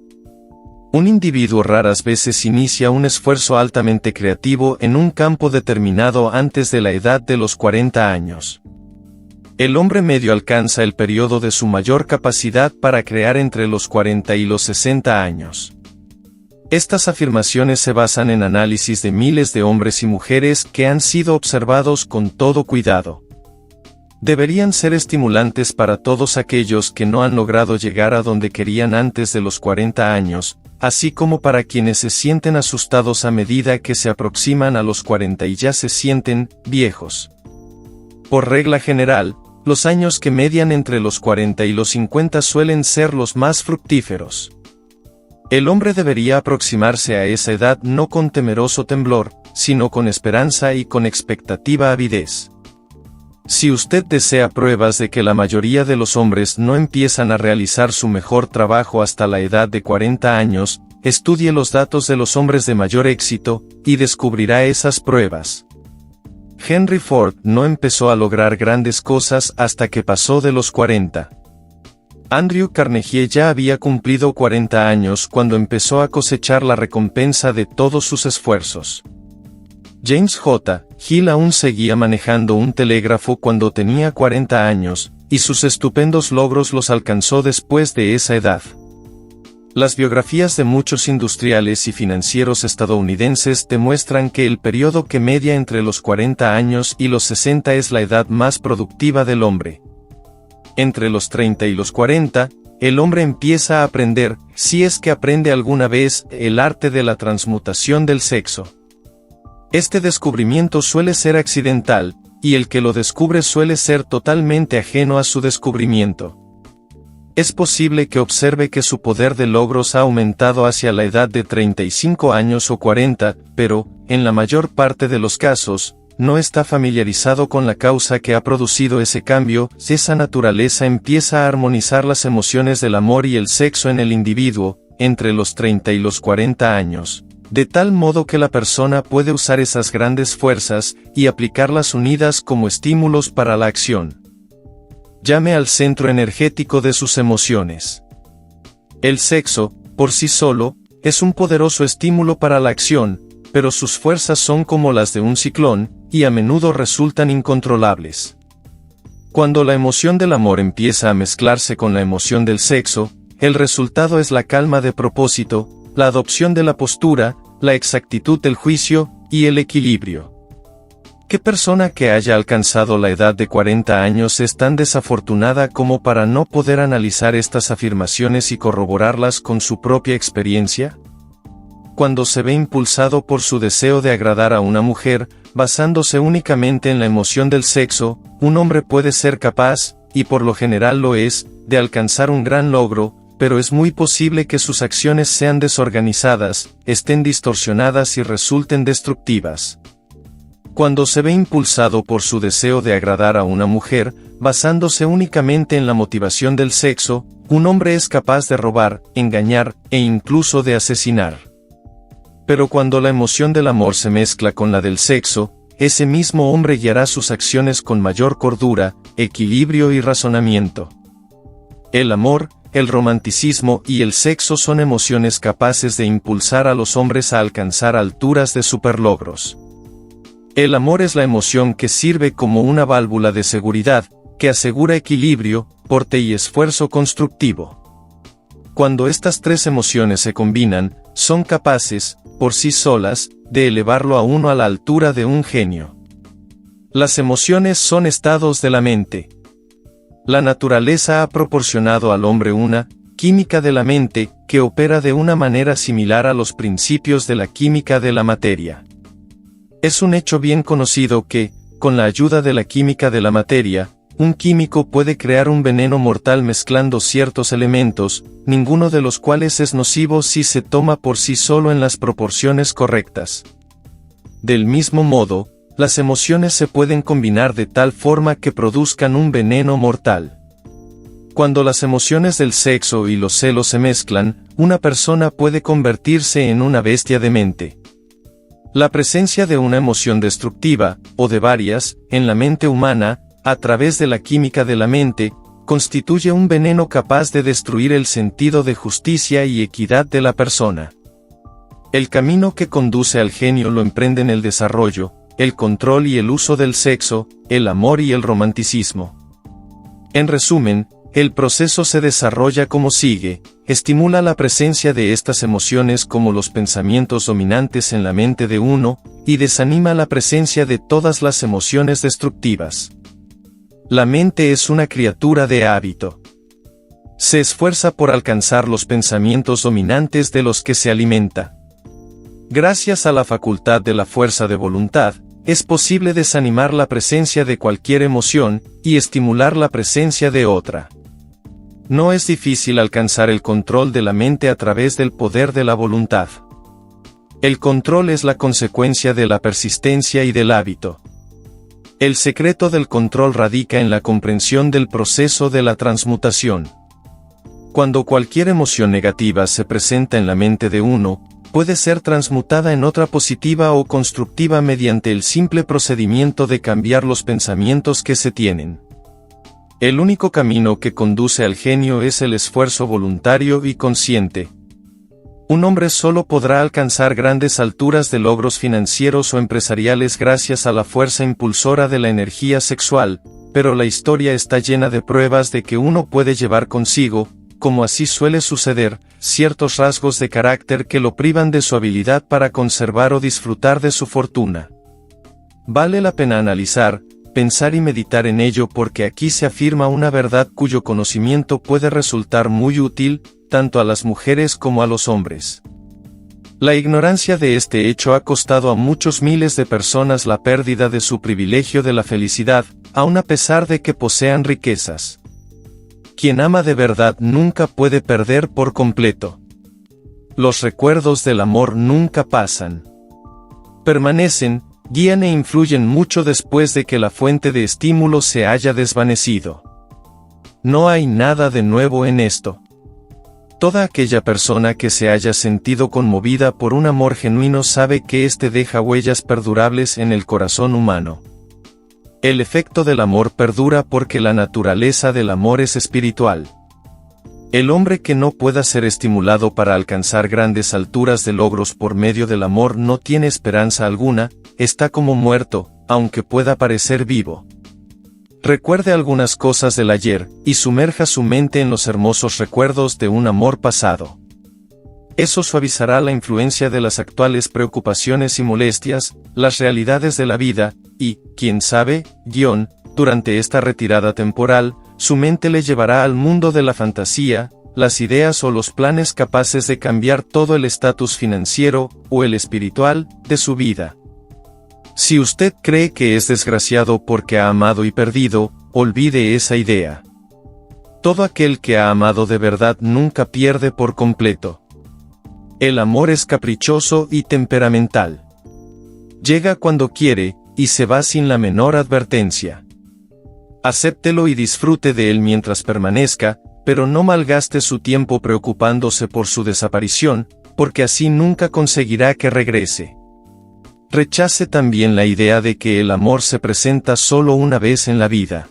Un individuo raras veces inicia un esfuerzo altamente creativo en un campo determinado antes de la edad de los 40 años. El hombre medio alcanza el periodo de su mayor capacidad para crear entre los 40 y los 60 años. Estas afirmaciones se basan en análisis de miles de hombres y mujeres que han sido observados con todo cuidado. Deberían ser estimulantes para todos aquellos que no han logrado llegar a donde querían antes de los 40 años, así como para quienes se sienten asustados a medida que se aproximan a los 40 y ya se sienten viejos. Por regla general, los años que median entre los 40 y los 50 suelen ser los más fructíferos. El hombre debería aproximarse a esa edad no con temeroso temblor, sino con esperanza y con expectativa avidez. Si usted desea pruebas de que la mayoría de los hombres no empiezan a realizar su mejor trabajo hasta la edad de 40 años, estudie los datos de los hombres de mayor éxito, y descubrirá esas pruebas. Henry Ford no empezó a lograr grandes cosas hasta que pasó de los 40. Andrew Carnegie ya había cumplido 40 años cuando empezó a cosechar la recompensa de todos sus esfuerzos. James J. Hill aún seguía manejando un telégrafo cuando tenía 40 años, y sus estupendos logros los alcanzó después de esa edad. Las biografías de muchos industriales y financieros estadounidenses demuestran que el periodo que media entre los 40 años y los 60 es la edad más productiva del hombre. Entre los 30 y los 40, el hombre empieza a aprender, si es que aprende alguna vez, el arte de la transmutación del sexo. Este descubrimiento suele ser accidental, y el que lo descubre suele ser totalmente ajeno a su descubrimiento. Es posible que observe que su poder de logros ha aumentado hacia la edad de 35 años o 40, pero, en la mayor parte de los casos, no está familiarizado con la causa que ha producido ese cambio. Esa naturaleza empieza a armonizar las emociones del amor y el sexo en el individuo, entre los 30 y los 40 años, de tal modo que la persona puede usar esas grandes fuerzas, y aplicarlas unidas como estímulos para la acción. Llame al centro energético de sus emociones. El sexo, por sí solo, es un poderoso estímulo para la acción, pero sus fuerzas son como las de un ciclón, y a menudo resultan incontrolables. Cuando la emoción del amor empieza a mezclarse con la emoción del sexo, el resultado es la calma de propósito, la adopción de la postura, la exactitud del juicio, y el equilibrio. ¿Qué persona que haya alcanzado la edad de 40 años es tan desafortunada como para no poder analizar estas afirmaciones y corroborarlas con su propia experiencia? Cuando se ve impulsado por su deseo de agradar a una mujer, basándose únicamente en la emoción del sexo, un hombre puede ser capaz, y por lo general lo es, de alcanzar un gran logro, pero es muy posible que sus acciones sean desorganizadas, estén distorsionadas y resulten destructivas. Cuando se ve impulsado por su deseo de agradar a una mujer, basándose únicamente en la motivación del sexo, un hombre es capaz de robar, engañar, e incluso de asesinar. Pero cuando la emoción del amor se mezcla con la del sexo, ese mismo hombre guiará sus acciones con mayor cordura, equilibrio y razonamiento. El amor, el romanticismo y el sexo son emociones capaces de impulsar a los hombres a alcanzar alturas de superlogros. El amor es la emoción que sirve como una válvula de seguridad, que asegura equilibrio, porte y esfuerzo constructivo. Cuando estas tres emociones se combinan, son capaces, por sí solas, de elevarlo a uno a la altura de un genio. Las emociones son estados de la mente. La naturaleza ha proporcionado al hombre una química de la mente que opera de una manera similar a los principios de la química de la materia. Es un hecho bien conocido que, con la ayuda de la química de la materia, un químico puede crear un veneno mortal mezclando ciertos elementos, ninguno de los cuales es nocivo si se toma por sí solo en las proporciones correctas. Del mismo modo, las emociones se pueden combinar de tal forma que produzcan un veneno mortal. Cuando las emociones del sexo y los celos se mezclan, una persona puede convertirse en una bestia demente. La presencia de una emoción destructiva, o de varias, en la mente humana, a través de la química de la mente, constituye un veneno capaz de destruir el sentido de justicia y equidad de la persona. El camino que conduce al genio lo emprenden el desarrollo, el control y el uso del sexo, el amor y el romanticismo. En resumen, el proceso se desarrolla como sigue: estimula la presencia de estas emociones como los pensamientos dominantes en la mente de uno, y desanima la presencia de todas las emociones destructivas. La mente es una criatura de hábito. Se esfuerza por alcanzar los pensamientos dominantes de los que se alimenta. Gracias a la facultad de la fuerza de voluntad, es posible desanimar la presencia de cualquier emoción, y estimular la presencia de otra. No es difícil alcanzar el control de la mente a través del poder de la voluntad. El control es la consecuencia de la persistencia y del hábito. El secreto del control radica en la comprensión del proceso de la transmutación. Cuando cualquier emoción negativa se presenta en la mente de uno, puede ser transmutada en otra positiva o constructiva mediante el simple procedimiento de cambiar los pensamientos que se tienen. El único camino que conduce al genio es el esfuerzo voluntario y consciente. Un hombre solo podrá alcanzar grandes alturas de logros financieros o empresariales gracias a la fuerza impulsora de la energía sexual, pero la historia está llena de pruebas de que uno puede llevar consigo, como así suele suceder, ciertos rasgos de carácter que lo privan de su habilidad para conservar o disfrutar de su fortuna. Vale la pena analizar, pensar y meditar en ello porque aquí se afirma una verdad cuyo conocimiento puede resultar muy útil, tanto a las mujeres como a los hombres. La ignorancia de este hecho ha costado a muchos miles de personas la pérdida de su privilegio de la felicidad, aun a pesar de que posean riquezas. Quien ama de verdad nunca puede perder por completo. Los recuerdos del amor nunca pasan. Permanecen, guían e influyen mucho después de que la fuente de estímulo se haya desvanecido. No hay nada de nuevo en esto. Toda aquella persona que se haya sentido conmovida por un amor genuino sabe que éste deja huellas perdurables en el corazón humano. El efecto del amor perdura porque la naturaleza del amor es espiritual. El hombre que no pueda ser estimulado para alcanzar grandes alturas de logros por medio del amor no tiene esperanza alguna, está como muerto, aunque pueda parecer vivo. Recuerde algunas cosas del ayer, y sumerja su mente en los hermosos recuerdos de un amor pasado. Eso suavizará la influencia de las actuales preocupaciones y molestias, las realidades de la vida, y, quién sabe, durante esta retirada temporal, su mente le llevará al mundo de la fantasía, las ideas o los planes capaces de cambiar todo el estatus financiero, o el espiritual, de su vida. Si usted cree que es desgraciado porque ha amado y perdido, olvide esa idea. Todo aquel que ha amado de verdad nunca pierde por completo. El amor es caprichoso y temperamental. Llega cuando quiere, y se va sin la menor advertencia. Acéptelo y disfrute de él mientras permanezca, pero no malgaste su tiempo preocupándose por su desaparición, porque así nunca conseguirá que regrese. Rechace también la idea de que el amor se presenta solo una vez en la vida.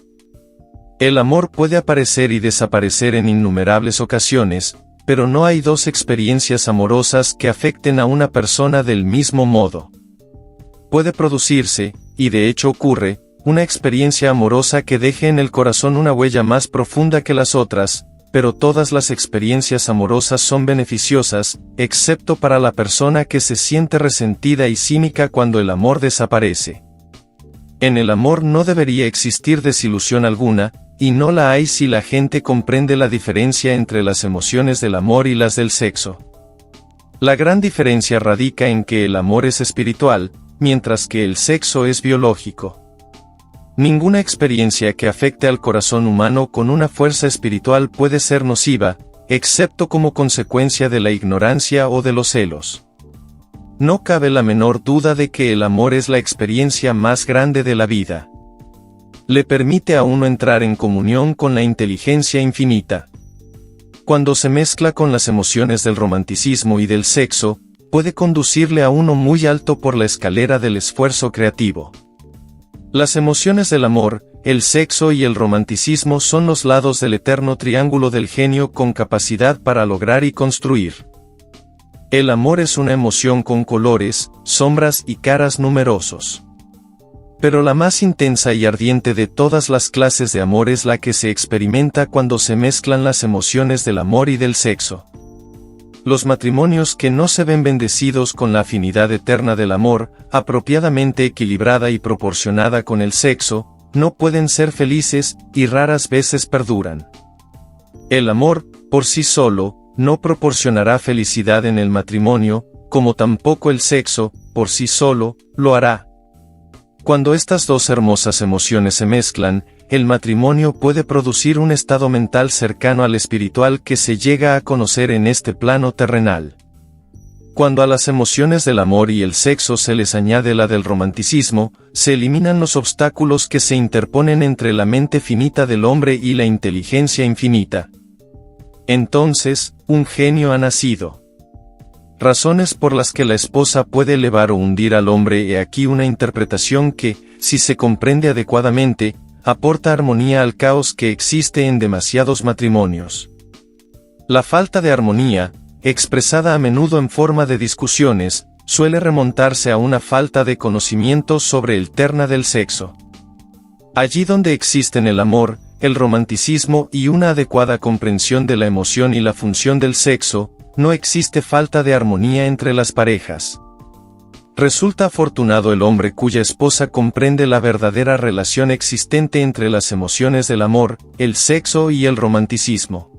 El amor puede aparecer y desaparecer en innumerables ocasiones, pero no hay dos experiencias amorosas que afecten a una persona del mismo modo. Puede producirse, y de hecho ocurre, una experiencia amorosa que deje en el corazón una huella más profunda que las otras, pero todas las experiencias amorosas son beneficiosas, excepto para la persona que se siente resentida y cínica cuando el amor desaparece. En el amor no debería existir desilusión alguna, y no la hay si la gente comprende la diferencia entre las emociones del amor y las del sexo. La gran diferencia radica en que el amor es espiritual, mientras que el sexo es biológico. Ninguna experiencia que afecte al corazón humano con una fuerza espiritual puede ser nociva, excepto como consecuencia de la ignorancia o de los celos. No cabe la menor duda de que el amor es la experiencia más grande de la vida. Le permite a uno entrar en comunión con la inteligencia infinita. Cuando se mezcla con las emociones del romanticismo y del sexo, puede conducirle a uno muy alto por la escalera del esfuerzo creativo. Las emociones del amor, el sexo y el romanticismo son los lados del eterno triángulo del genio con capacidad para lograr y construir. El amor es una emoción con colores, sombras y caras numerosos. Pero la más intensa y ardiente de todas las clases de amor es la que se experimenta cuando se mezclan las emociones del amor y del sexo. Los matrimonios que no se ven bendecidos con la afinidad eterna del amor, apropiadamente equilibrada y proporcionada con el sexo, no pueden ser felices, y raras veces perduran. El amor, por sí solo, no proporcionará felicidad en el matrimonio, como tampoco el sexo, por sí solo, lo hará. Cuando estas dos hermosas emociones se mezclan, el matrimonio puede producir un estado mental cercano al espiritual que se llega a conocer en este plano terrenal. Cuando a las emociones del amor y el sexo se les añade la del romanticismo, se eliminan los obstáculos que se interponen entre la mente finita del hombre y la inteligencia infinita. Entonces, un genio ha nacido. Razones por las que la esposa puede elevar o hundir al hombre. He aquí una interpretación que, si se comprende adecuadamente, aporta armonía al caos que existe en demasiados matrimonios. La falta de armonía, expresada a menudo en forma de discusiones, suele remontarse a una falta de conocimiento sobre el terna del sexo. Allí donde existen el amor, el romanticismo y una adecuada comprensión de la emoción y la función del sexo, no existe falta de armonía entre las parejas. Resulta afortunado el hombre cuya esposa comprende la verdadera relación existente entre las emociones del amor, el sexo y el romanticismo.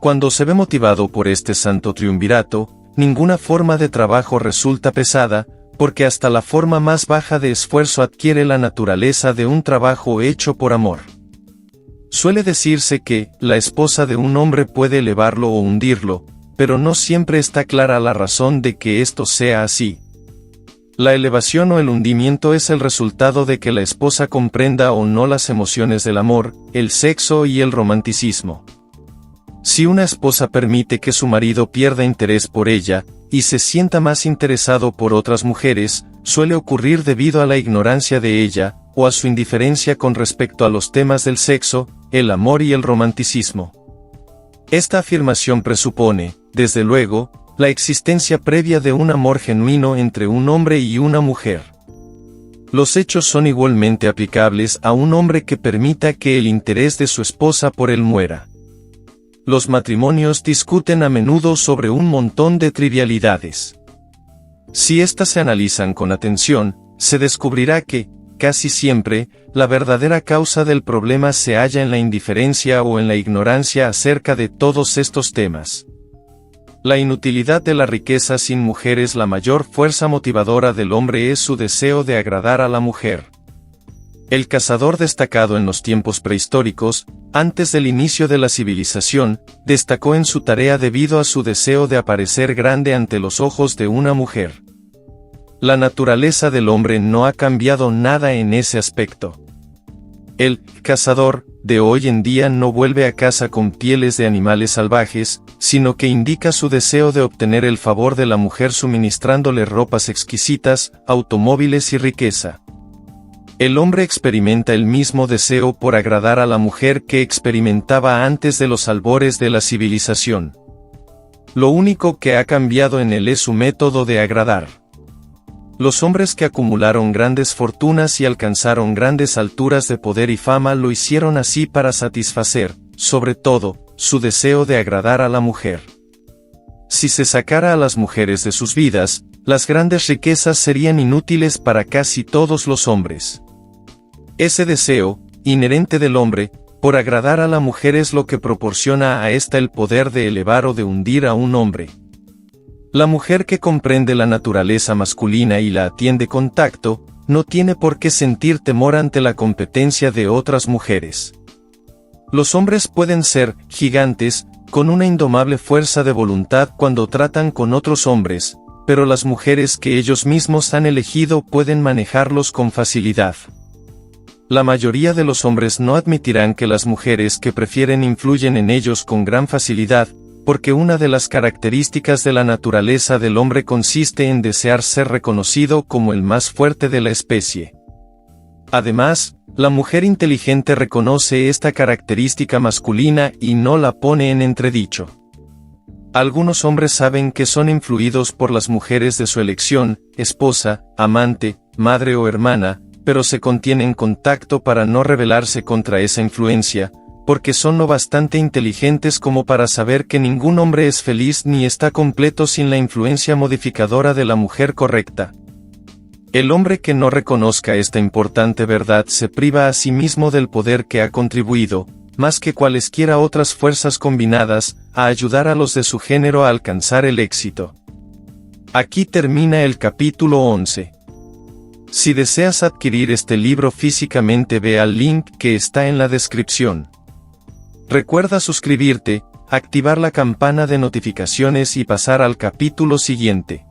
Cuando se ve motivado por este santo triunvirato, ninguna forma de trabajo resulta pesada, porque hasta la forma más baja de esfuerzo adquiere la naturaleza de un trabajo hecho por amor. Suele decirse que, la esposa de un hombre puede elevarlo o hundirlo, pero no siempre está clara la razón de que esto sea así. La elevación o el hundimiento es el resultado de que la esposa comprenda o no las emociones del amor, el sexo y el romanticismo. Si una esposa permite que su marido pierda interés por ella, y se sienta más interesado por otras mujeres, suele ocurrir debido a la ignorancia de ella, o a su indiferencia con respecto a los temas del sexo, el amor y el romanticismo. Esta afirmación presupone, desde luego, la existencia previa de un amor genuino entre un hombre y una mujer. Los hechos son igualmente aplicables a un hombre que permita que el interés de su esposa por él muera. Los matrimonios discuten a menudo sobre un montón de trivialidades. Si éstas se analizan con atención, se descubrirá que, casi siempre, la verdadera causa del problema se halla en la indiferencia o en la ignorancia acerca de todos estos temas. La inutilidad de la riqueza sin mujeres. La mayor fuerza motivadora del hombre es su deseo de agradar a la mujer. El cazador destacado en los tiempos prehistóricos, antes del inicio de la civilización, destacó en su tarea debido a su deseo de aparecer grande ante los ojos de una mujer. La naturaleza del hombre no ha cambiado nada en ese aspecto. El cazador de hoy en día no vuelve a casa con pieles de animales salvajes, sino que indica su deseo de obtener el favor de la mujer suministrándole ropas exquisitas, automóviles y riqueza. El hombre experimenta el mismo deseo por agradar a la mujer que experimentaba antes de los albores de la civilización. Lo único que ha cambiado en él es su método de agradar. Los hombres que acumularon grandes fortunas y alcanzaron grandes alturas de poder y fama lo hicieron así para satisfacer, sobre todo, su deseo de agradar a la mujer. Si se sacara a las mujeres de sus vidas, las grandes riquezas serían inútiles para casi todos los hombres. Ese deseo, inherente del hombre, por agradar a la mujer es lo que proporciona a ésta el poder de elevar o de hundir a un hombre. La mujer que comprende la naturaleza masculina y la atiende con tacto, no tiene por qué sentir temor ante la competencia de otras mujeres. Los hombres pueden ser gigantes, con una indomable fuerza de voluntad cuando tratan con otros hombres, pero las mujeres que ellos mismos han elegido pueden manejarlos con facilidad. La mayoría de los hombres no admitirán que las mujeres que prefieren influyen en ellos con gran facilidad, porque una de las características de la naturaleza del hombre consiste en desear ser reconocido como el más fuerte de la especie. Además, la mujer inteligente reconoce esta característica masculina y no la pone en entredicho. Algunos hombres saben que son influidos por las mujeres de su elección, esposa, amante, madre o hermana, pero se contienen con tacto para no rebelarse contra esa influencia, porque son lo bastante inteligentes como para saber que ningún hombre es feliz ni está completo sin la influencia modificadora de la mujer correcta. El hombre que no reconozca esta importante verdad se priva a sí mismo del poder que ha contribuido, más que cualesquiera otras fuerzas combinadas, a ayudar a los de su género a alcanzar el éxito. Aquí termina el capítulo 11. Si deseas adquirir este libro físicamente, ve al link que está en la descripción. Recuerda suscribirte, activar la campana de notificaciones y pasar al capítulo siguiente.